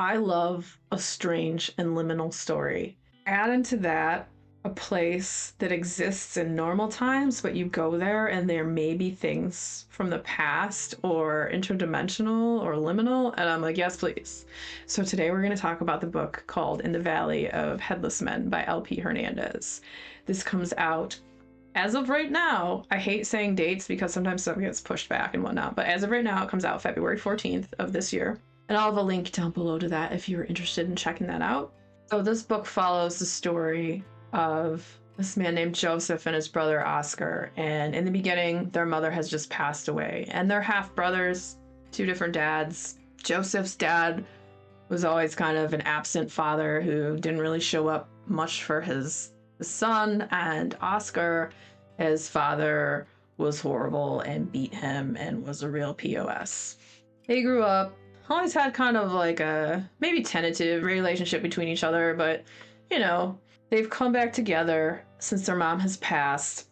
I love a strange and liminal story. Add into that a place that exists in normal times, but you go there and there may be things from the past or interdimensional or liminal. And I'm like, yes, please. So today we're going to talk about the book called In the Valley of Headless Men by L.P. Hernandez. This comes out as of right now. I hate saying dates because sometimes stuff gets pushed back and whatnot, but as of right now, it comes out February 14th of this year. And I'll have a link down below to that if you're interested in checking that out. So this book follows the story of this man named Joseph and his brother Oscar. And in the beginning, their mother has just passed away. And they're half brothers, two different dads. Joseph's dad was always kind of an absent father who didn't really show up much for his son. And Oscar, his father, was horrible and beat him and was a real POS. They grew up, always had kind of like a maybe tentative relationship between each other, but you know, they've come back together since their mom has passed.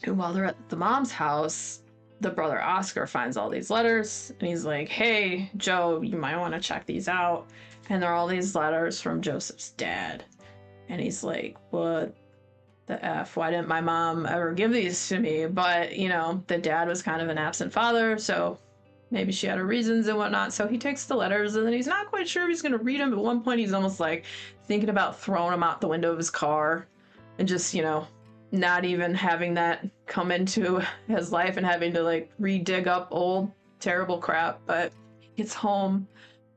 And while they're at the mom's house, the brother Oscar finds all these letters and he's like, hey, Joe, you might want to check these out. And they're all these letters from Joseph's dad. And he's like, what the F? Why didn't my mom ever give these to me? But, you know, the dad was kind of an absent father, so maybe she had her reasons and whatnot. So he takes the letters and then he's not quite sure if he's going to read them. At one point, he's almost like thinking about throwing them out the window of his car and just, you know, not even having that come into his life and having to like re-dig up old, terrible crap. But he gets home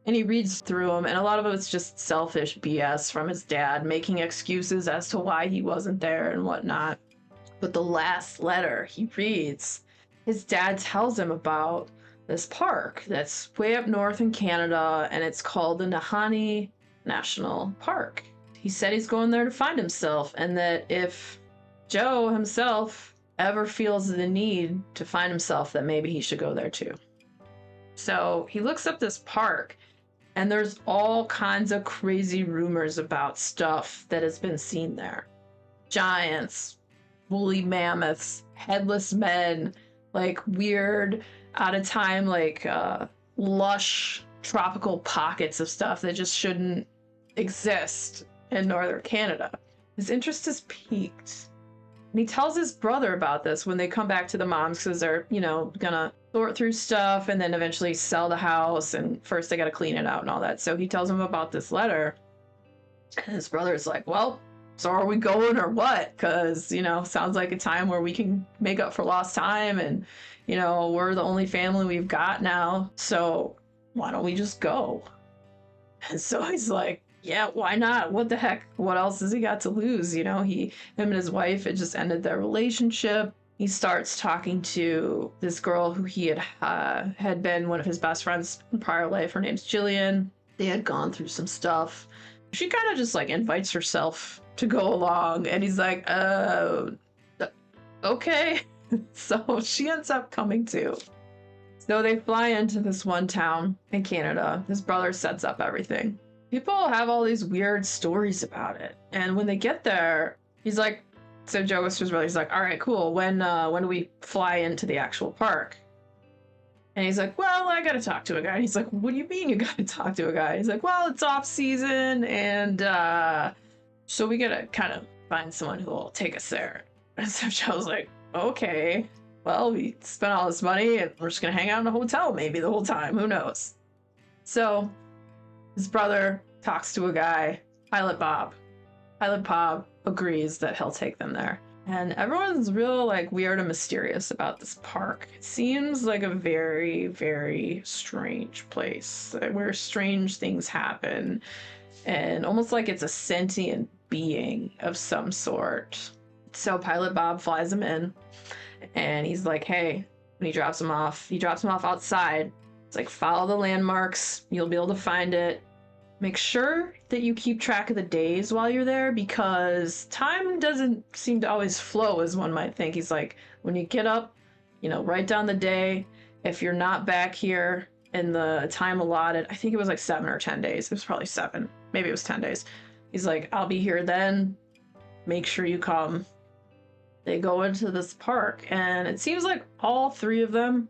and he reads through them. And a lot of it's just selfish BS from his dad, making excuses as to why he wasn't there and whatnot. But the last letter he reads, his dad tells him about this park that's way up north in Canada, and it's called the Nahanni National Park. He said he's going there to find himself, and that if Joe himself ever feels the need to find himself, that maybe he should go there too. So he looks up this park, and there's all kinds of crazy rumors about stuff that has been seen there. Giants, woolly mammoths, headless men, like weird out of time, like lush tropical pockets of stuff that just shouldn't exist in northern Canada. His interest is piqued. And he tells his brother about this when they come back to the mom's because they're, you know, gonna sort through stuff and then eventually sell the house. And first they gotta clean it out and all that. So he tells him about this letter. And his brother's like, well, so are we going or what? Because, you know, sounds like a time where we can make up for lost time. And, you know, we're the only family we've got now. So why don't we just go? And so he's like, yeah, why not? What the heck? What else has he got to lose? You know, him and his wife had just ended their relationship. He starts talking to this girl who he had been one of his best friends in prior life. Her name's Jillian. They had gone through some stuff. She kind of just like invites herself to go along, and he's like, okay. So she ends up coming too. So they fly into this one town in Canada. His brother sets up everything. People have all these weird stories about it. And when they get there, he's like, so Joe goes to his brother, he's like, all right, cool. When do we fly into the actual park? And he's like, well, I gotta talk to a guy. And he's like, what do you mean you gotta talk to a guy? He's like, well, it's off season, and so we gotta kind of find someone who will take us there. And so Joe's like, okay, well, we spent all this money and we're just gonna hang out in a hotel maybe the whole time. Who knows? So his brother talks to a guy, Pilot Bob. Pilot Bob agrees that he'll take them there. And everyone's real like weird and mysterious about this park. It seems like a very, very strange place where strange things happen, and almost like it's a sentient being of some sort. So Pilot Bob flies him in, and he's like, hey, when he drops him off outside. It's like, follow the landmarks, you'll be able to find it. Make sure that you keep track of the days while you're there, because time doesn't seem to always flow as one might think. He's like, when you get up, you know, write down the day. If you're not back here in the time allotted, I think it was like 7 or 10 days. It was probably 7. Maybe it was 10 days. He's like, I'll be here then. Make sure you come. They go into this park, and it seems like all three of them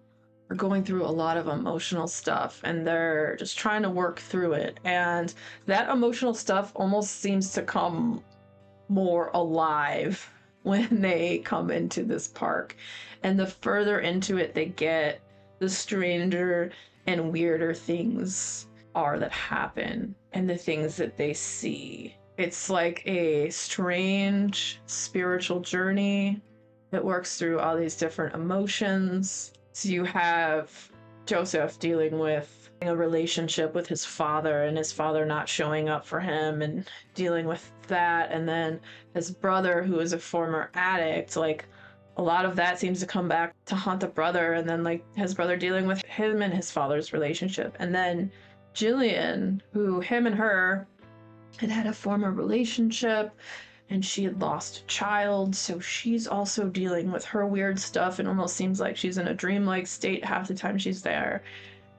are going through a lot of emotional stuff and they're just trying to work through it. And that emotional stuff almost seems to come more alive when they come into this park. And the further into it they get, the stranger and weirder things are that happen and the things that they see. It's like a strange spiritual journey that works through all these different emotions. So you have Joseph dealing with a relationship with his father and his father not showing up for him and dealing with that. And then his brother, who is a former addict, like a lot of that seems to come back to haunt the brother. And then like his brother dealing with him and his father's relationship. And then Jillian, who him and her had a former relationship and she had lost a child, so she's also dealing with her weird stuff. It almost seems like she's in a dreamlike state half the time she's there.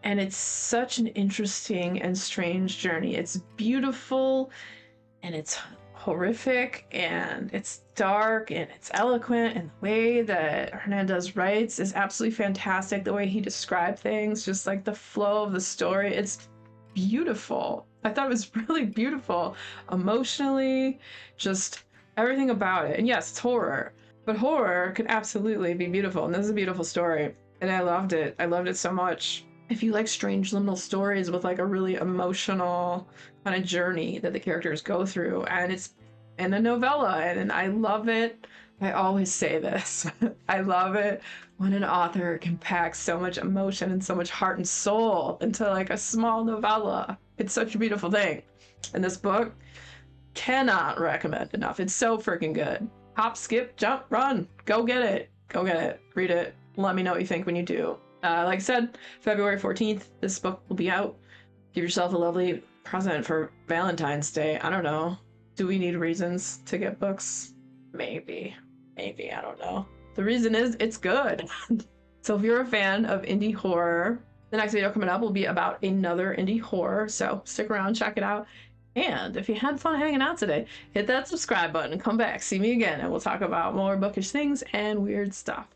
And it's such an interesting and strange journey. It's beautiful and it's horrific and it's dark and it's eloquent, and the way that Hernandez writes is absolutely fantastic. The way he described things, just like the flow of the story, it's beautiful. I thought it was really beautiful emotionally, just everything about it. And yes, it's horror, but horror can absolutely be beautiful, and this is a beautiful story and I loved it. I loved it so much. If you like strange liminal stories with like a really emotional kind of journey that the characters go through, and it's in a novella, and I love it. I always say this. I love it when an author can pack so much emotion and so much heart and soul into like a small novella. It's such a beautiful thing. And this book, cannot recommend enough. It's so freaking good. Hop, skip, jump, run. Go get it. Go get it. Read it. Let me know what you think when you do. Like I said, February 14th, this book will be out. Give yourself a lovely present for Valentine's Day. I don't know. Do we need reasons to get books? Maybe. Maybe. I don't know. The reason is it's good. So if you're a fan of indie horror, the next video coming up will be about another indie horror. So stick around, check it out. And if you had fun hanging out today, hit that subscribe button and come back, see me again, and we'll talk about more bookish things and weird stuff.